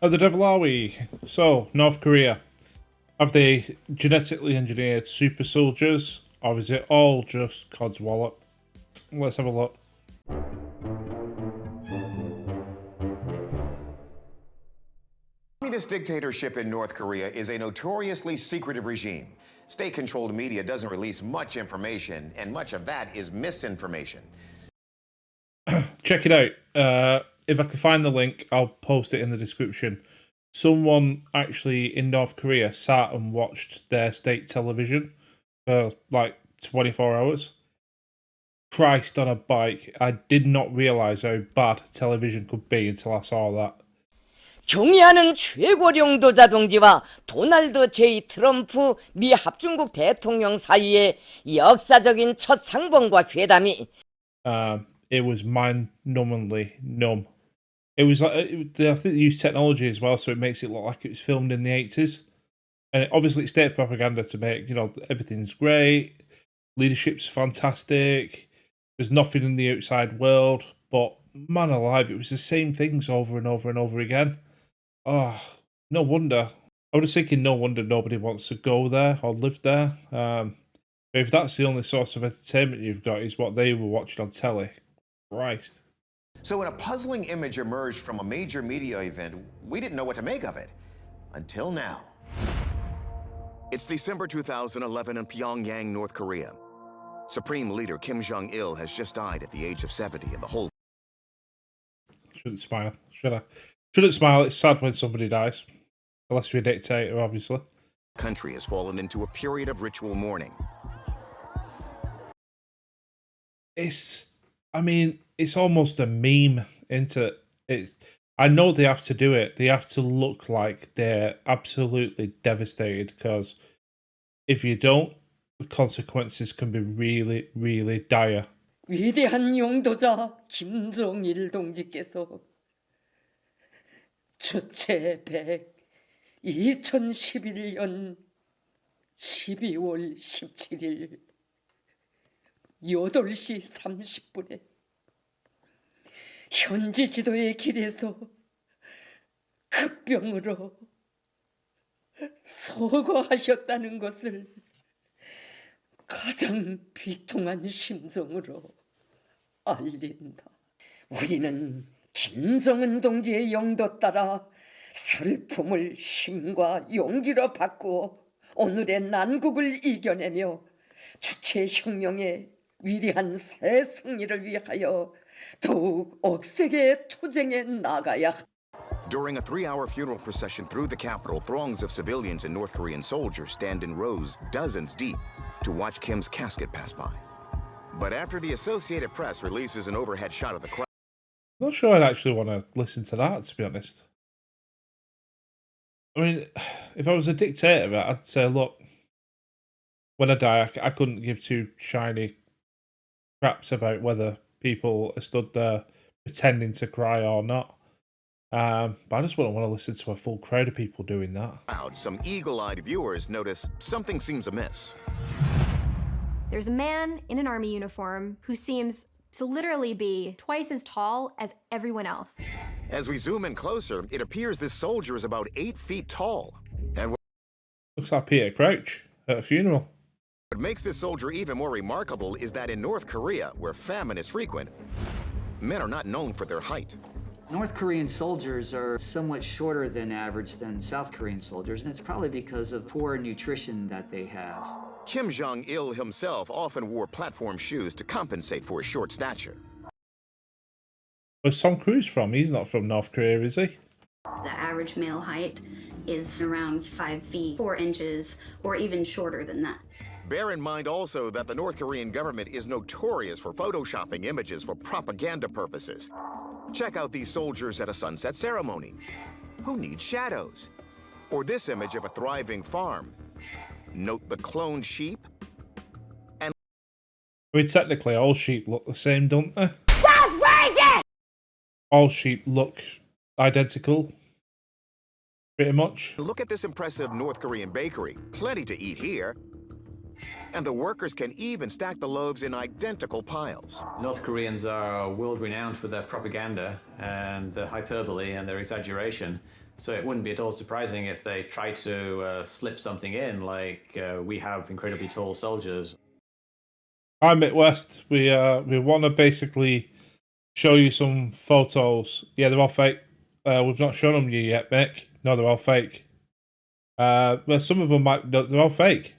How the devil are we? So, North Korea. Have they genetically engineered super soldiers? Or is it all just Cod's wallet? Let's have a look. Communist dictatorship in North Korea is a notoriously secretive regime. State-controlled media doesn't release much information, and much of that is misinformation. Check it out. If I can find the link, I'll post it in the description. Someone actually in North Korea sat and watched their state television for like 24 hours. Christ on a bike. I did not realise how bad television could be until I saw that. 경의하는 최고령도자 동지와 도널드 J. 트럼프 미 합중국 대통령 사이의 역사적인 첫 상봉과 회담이 It was mind-numbingly numb. It was like, I think they used technology as well, so it makes it look like it was filmed in the 80s. And obviously it's state propaganda to make, everything's great, leadership's fantastic, there's nothing in the outside world, but man alive, it was the same things over and over and over again. Oh, no wonder. I was thinking no wonder nobody wants to go there or live there. But if that's the only source of entertainment you've got is what they were watching on telly, Christ. So when a puzzling image emerged from a major media event, we didn't know what to make of it. Until now. It's December 2011 in Pyongyang, North Korea. Supreme Leader Kim Jong-il has just died at the age of 70, and the whole... Shouldn't smile, should I? Shouldn't smile, it's sad when somebody dies. Unless you're a dictator, obviously. country has fallen into a period of ritual mourning. It's almost a meme, isn't it? I know they have to do it. They have to look like they're absolutely devastated, because if you don't, the consequences can be really, really dire. 위대한 용도자 김정일 동지께서 주체 100 2011년 12월 17일 8시 30분에 현지 지도의 길에서 급병으로 서거하셨다는 것을 가장 비통한 심정으로 알린다. 우리는 김정은 동지의 영도 따라 슬픔을 힘과 용기로 바꾸어 오늘의 난국을 이겨내며 주체혁명의 위대한 새 승리를 위하여 더욱 억세게 투쟁해 나가야. During a 3-hour funeral procession through the capital, throngs of civilians and North Korean soldiers stand in rows dozens deep to watch Kim's casket pass by. But after the Associated Press releases an overhead shot of the crowd... I'm not sure I'd actually want to listen to that, to be honest. I mean, if I was a dictator, I'd say, look, when I die, I couldn't give two shiny craps about whether people are stood there pretending to cry or not. But I just wouldn't want to listen to a full crowd of people doing that. Some eagle-eyed viewers notice something seems amiss. There's a man in an army uniform who seems to literally be twice as tall as everyone else. As we zoom in closer, it appears this soldier is about 8 feet tall. And looks like Peter Crouch at a funeral. What makes this soldier even more remarkable is that in North Korea, where famine is frequent, men are not known for their height. North Korean soldiers are somewhat shorter than average than South Korean soldiers, and it's probably because of poor nutrition that they have. Kim Jong-il himself often wore platform shoes to compensate for his short stature. Where's Tom Cruise from? He's not from North Korea, is he? The average male height is around 5 feet 4 inches, or even shorter than that. Bear in mind also that the North Korean government is notorious for photoshopping images for propaganda purposes. Check out these soldiers at a sunset ceremony. Who needs shadows? Or this image of a thriving farm. Note the cloned sheep. And I mean, technically, all sheep look the same, don't they? That's crazy! All sheep look identical, pretty much. Look at this impressive North Korean bakery. Plenty to eat here. And the workers can even stack the loaves in identical piles. North Koreans are world-renowned for their propaganda and their hyperbole and their exaggeration. So it wouldn't be at all surprising if they tried to slip something in, like we have incredibly tall soldiers. Hi, Midwest. We want to basically show you some photos. Yeah, they're all fake. We've not shown them you yet, Mick. No, they're all fake. Well, some of them might. They're all fake.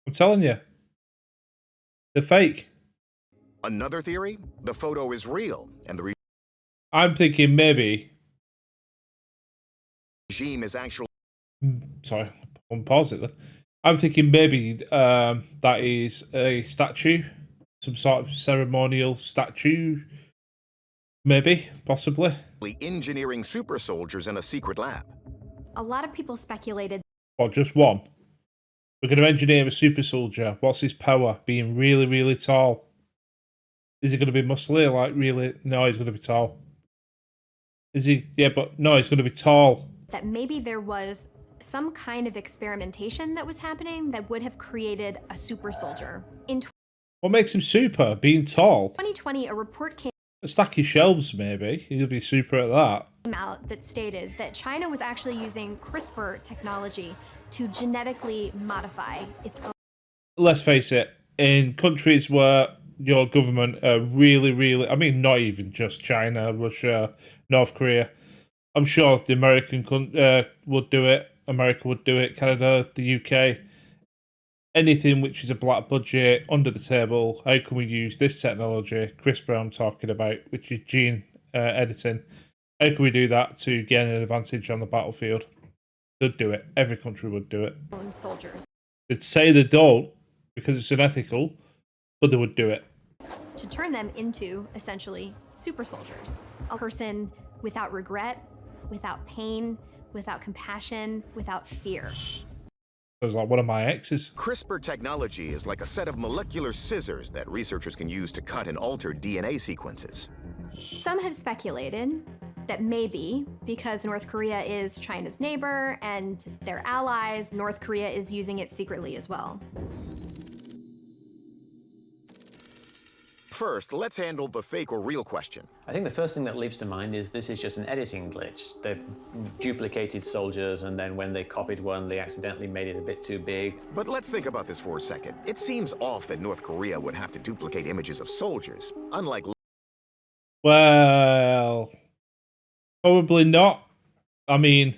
I'm telling you, they're fake. Another theory? The photo is real, and the I'm thinking maybe. regime is actually Sorry, I'll pause it then. I'm thinking maybe that is a statue, some sort of ceremonial statue. Maybe, possibly. engineering super soldiers in a secret lab. A lot of people speculated Or just one. We're going to engineer a super soldier. What's his power? Being really, really tall. Is he going to be muscly? Like, really? No, he's going to be tall. Is he? Yeah, but no, he's going to be tall. that maybe there was some kind of experimentation that was happening that would have created a super soldier. In What makes him super? Being tall? 2020, a report came Stack his shelves, maybe. He'll be super at that. out that stated that China was actually using CRISPR technology to genetically modify its own. Let's face it, in countries where your government are really, really, I mean, not even just China, Russia, North Korea. I'm sure the American would do it. America would do it. Canada, the UK. Anything which is a black budget, under the table. How can we use this technology, CRISPR I'm talking about, which is gene editing. How can we do that to gain an advantage on the battlefield? They'd do it. Every country would do it. Own soldiers They'd say they don't because it's unethical, but they would do it. to turn them into essentially super soldiers. A person without regret, without pain, without compassion, without fear. It was like one of my exes. CRISPR technology is like a set of molecular scissors that researchers can use to cut and alter DNA sequences. Some have speculated that maybe because North Korea is China's neighbor and their allies, North Korea is using it secretly as well. First, let's handle the fake or real question. I think the first thing that leaps to mind is this is just an editing glitch. They've duplicated soldiers, and then when they copied one, they accidentally made it a bit too big. But let's think about this for a second. It seems off that North Korea would have to duplicate images of soldiers, unlike... Well, probably not. I mean,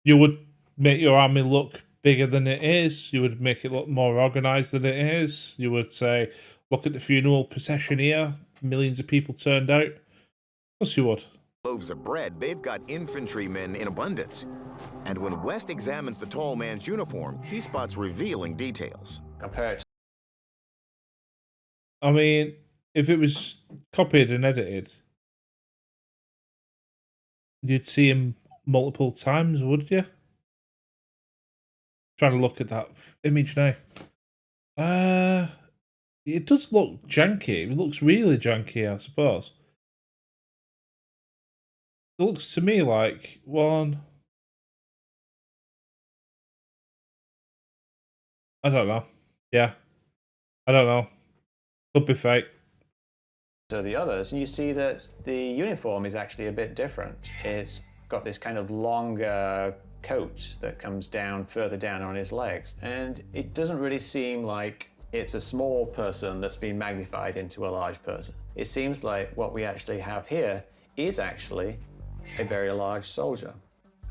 you would make your army look bigger than it is. You would make it look more organized than it is. You would say, look at the funeral procession here. Millions of people turned out. Of course you would. loaves of bread, they've got infantrymen in abundance. And when West examines the tall man's uniform, he spots revealing details. Compared I mean, if it was copied and edited, you'd see him multiple times, would you? Trying to look at that image now. It does look janky. It looks really janky, I suppose. It looks to me like one. I don't know. Yeah. I don't know. Could be fake. to the others, and you see that the uniform is actually a bit different. It's got this kind of longer coat that comes down further down on his legs, and it doesn't really seem like it's a small person that's been magnified into a large person. It seems like what we actually have here is actually a very large soldier.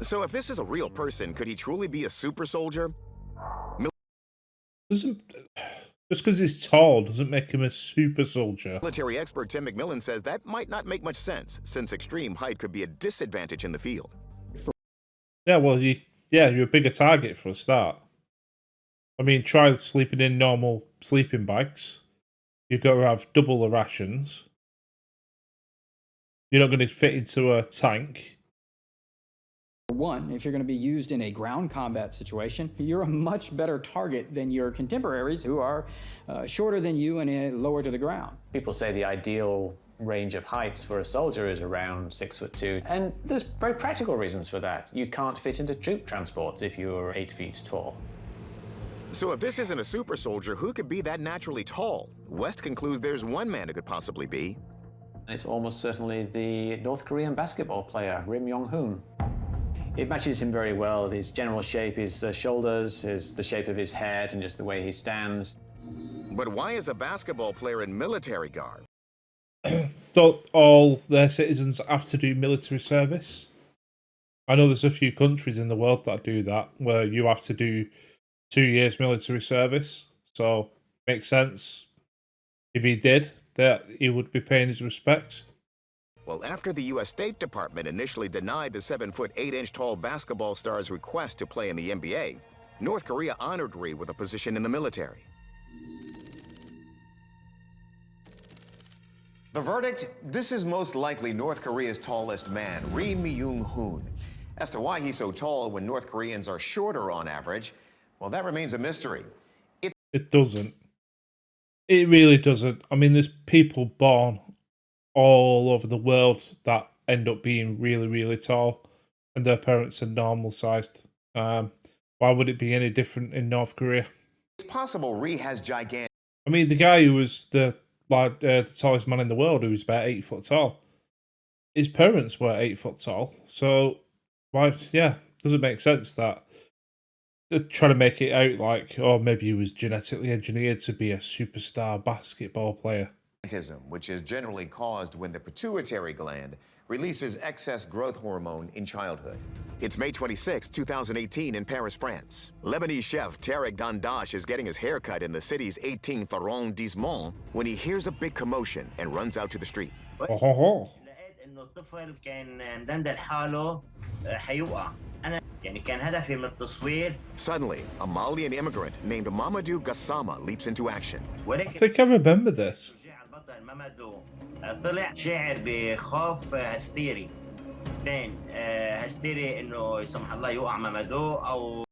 So if this is a real person, could he truly be a super soldier? Doesn't just because he's tall doesn't make him a super soldier. Military expert Tim McMillan says that might not make much sense, since extreme height could be a disadvantage in the field. Yeah, well, you're a bigger target for a start. I mean, try sleeping in normal sleeping bags. You've got to have double the rations. You're not going to fit into a tank. One, if you're going to be used in a ground combat situation, you're a much better target than your contemporaries who are shorter than you and lower to the ground. People say the ideal range of heights for a soldier is around 6'2", and there's very practical reasons for that. You can't fit into troop transports if you're 8 feet tall. So if this isn't a super soldier, who could be that naturally tall? West concludes there's one man it could possibly be. It's almost certainly the North Korean basketball player, Myung-Hun. It matches him very well. His general shape, his shoulders, the shape of his head, and just the way he stands. But why is a basketball player in military garb? Don't all their citizens have to do military service? I know there's a few countries in the world that do that, where you have to do 2 years military service. So, makes sense. If he did, that he would be paying his respects. Well, after the U.S. State Department initially denied the 7-foot 8-inch tall basketball star's request to play in the NBA, North Korea honored Ri with a position in the military. The verdict? This is most likely North Korea's tallest man, Ri Myung-Hun. As to why he's so tall when North Koreans are shorter on average, well, that remains a mystery. It doesn't. It really doesn't. I mean, there's people born all over the world that end up being really, really tall, and their parents are normal sized. Why would it be any different in North Korea? It's possible Ri has gigantic... I mean, the guy who was the tallest man in the world, who was about 8 foot tall, his parents were 8 foot tall. So, why? Yeah, doesn't make sense that they're trying to make it out like, oh, maybe he was genetically engineered to be a superstar basketball player. Which is generally caused when the pituitary gland releases excess growth hormone in childhood. It's May 26, 2018 in Paris, France. Lebanese chef Tarek Dandash is getting his hair cut in the city's 18th arrondissement when he hears a big commotion and runs out to the street. Oh. الطفل كان مدندن حاله حيوقع انا يعني كان هدفي من التصوير. Suddenly, a Malian immigrant named Mamadou Gassama leaps into action. I think I remember this. البطل مامادو طلع شاعر بخوف هستيري. هستيري انه يسمح الله يوقع مامادو او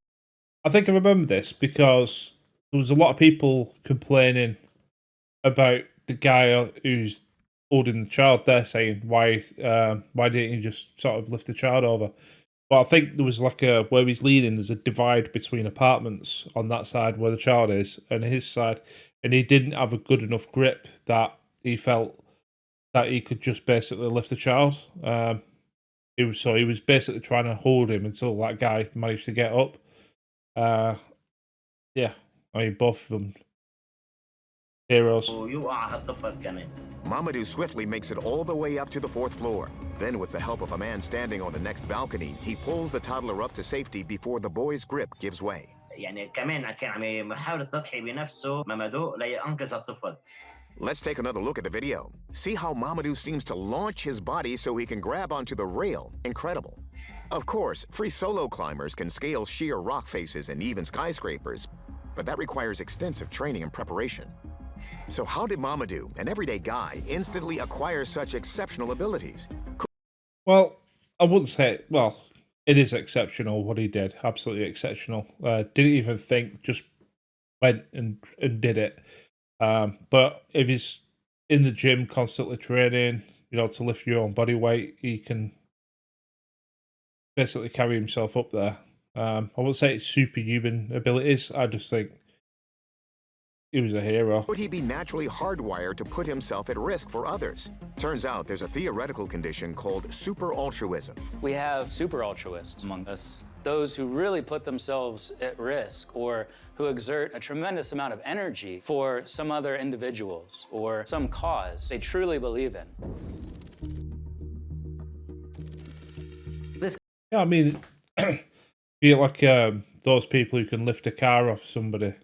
I think I remember this because there was a lot of people complaining about the guy who's holding the child there, saying why didn't you just sort of lift the child over? But I think there was like where he's leaning, there's a divide between apartments on that side where the child is and his side, and he didn't have a good enough grip that he felt that he could just basically lift the child. He was basically trying to hold him until that guy managed to get up. Yeah, I mean, both of them heroes. Mamadou swiftly makes it all the way up to the 4th floor. Then, with the help of a man standing on the next balcony, he pulls the toddler up to safety before the boy's grip gives way. يعني كمان كان عم يحاول التضحية بنفسه مامادو لينقذ الطفل. Let's take another look at the video. See how Mamadou seems to launch his body so he can grab onto the rail. Incredible. Of course, free solo climbers can scale sheer rock faces and even skyscrapers, but that requires extensive training and preparation. So how did Mamadou, an everyday guy, instantly acquire such exceptional abilities? Well, I wouldn't say, well, it is exceptional what he did. Absolutely exceptional. Didn't even think, just went and did it. But if he's in the gym constantly training, to lift your own body weight, he can basically carry himself up there. I wouldn't say it's superhuman abilities. I just think he was a hero. Would he be naturally hardwired to put himself at risk for others? Turns out there's a theoretical condition called super altruism. We have super altruists among us, those who really put themselves at risk or who exert a tremendous amount of energy for some other individuals or some cause they truly believe in. Yeah, I mean, feel like those people who can lift a car off somebody,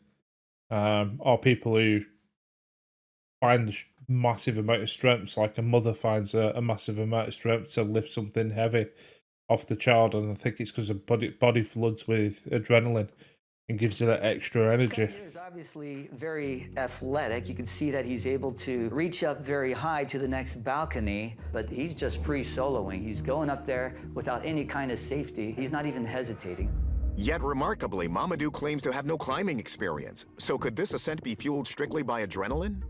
or people who find the massive amount of strength, like a mother finds a massive amount of strength to lift something heavy off the child, and I think it's because the body floods with adrenaline and gives it that extra energy. He's obviously very athletic. You can see that he's able to reach up very high to the next balcony, but he's just free soloing. He's going up there without any kind of safety. He's not even hesitating. Yet remarkably, Mamadou claims to have no climbing experience. So could this ascent be fueled strictly by adrenaline?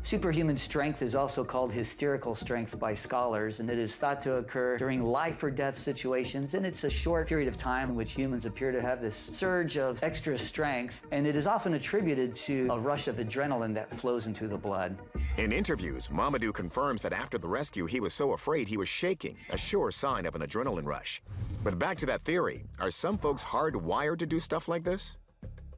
Superhuman strength is also called hysterical strength by scholars, and it is thought to occur during life or death situations, and it's a short period of time in which humans appear to have this surge of extra strength, and it is often attributed to a rush of adrenaline that flows into the blood. In interviews, Mamadou confirms that after the rescue, he was so afraid he was shaking, a sure sign of an adrenaline rush. But back to that theory, are some folks hardwired to do stuff like this?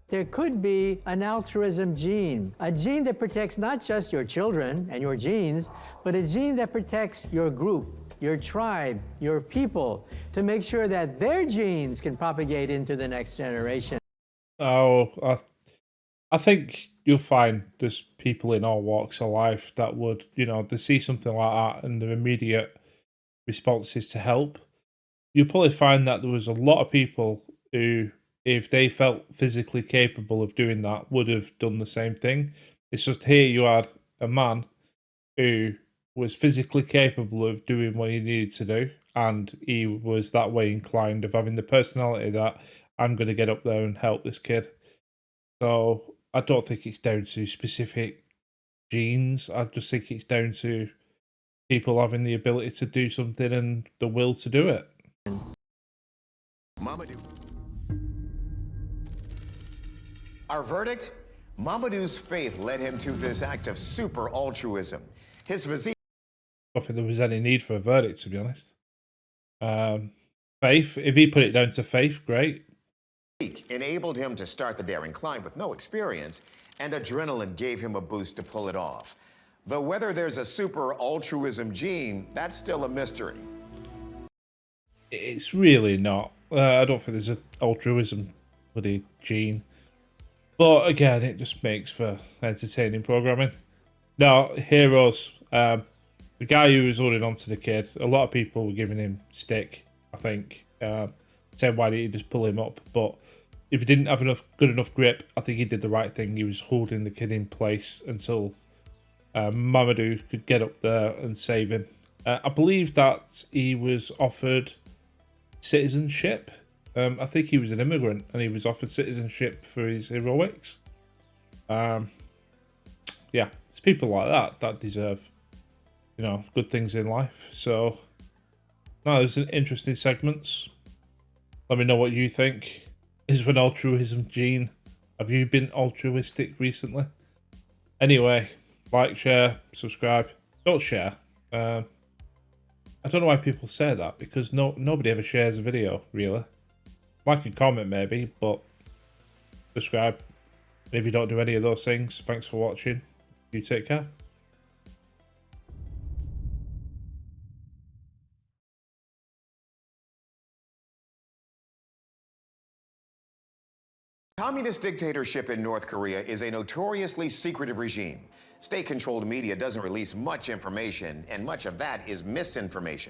There could be an altruism gene, a gene that protects not just your children and your genes, but a gene that protects your group, your tribe, your people, to make sure that their genes can propagate into the next generation. Oh, I think you'll find there's people in all walks of life that would, they see something like that and their immediate response is to help. You'll probably find that there was a lot of people who, if they felt physically capable of doing that, would have done the same thing. It's just here you had a man who was physically capable of doing what he needed to do, and he was that way inclined of having the personality that I'm going to get up there and help this kid. So I don't think it's down to specific genes. I just think it's down to people having the ability to do something and the will to do it. Mamadou. Our verdict? Mamadou's faith led him to this act of super altruism. His physique. I don't think there was any need for a verdict, to be honest. Faith, if he put it down to faith, great. Enabled him to start the daring climb with no experience, and adrenaline gave him a boost to pull it off. Though whether there's a super altruism gene, that's still a mystery. It's really not. I don't think there's an altruism bloody gene. But again, it just makes for entertaining programming. Now, heroes. The guy who was holding on to the kid, a lot of people were giving him stick, I think. Saying why didn't he just pull him up? But if he didn't have good enough grip, I think he did the right thing. He was holding the kid in place until Mamadou could get up there and save him. I believe that he was offered citizenship. I think he was an immigrant and he was offered citizenship for his heroics. Yeah, it's people like that deserve, good things in life. So, no, there's an interesting segments. Let me know what you think. Is there an altruism gene? Have you been altruistic recently? Anyway, like, share, subscribe. Don't share. I don't know why people say that, because nobody ever shares a video, really. Like and comment maybe, but subscribe. And if you don't do any of those things, thanks for watching. You take care. Communist dictatorship in North Korea is a notoriously secretive regime. State-controlled media doesn't release much information, and much of that is misinformation.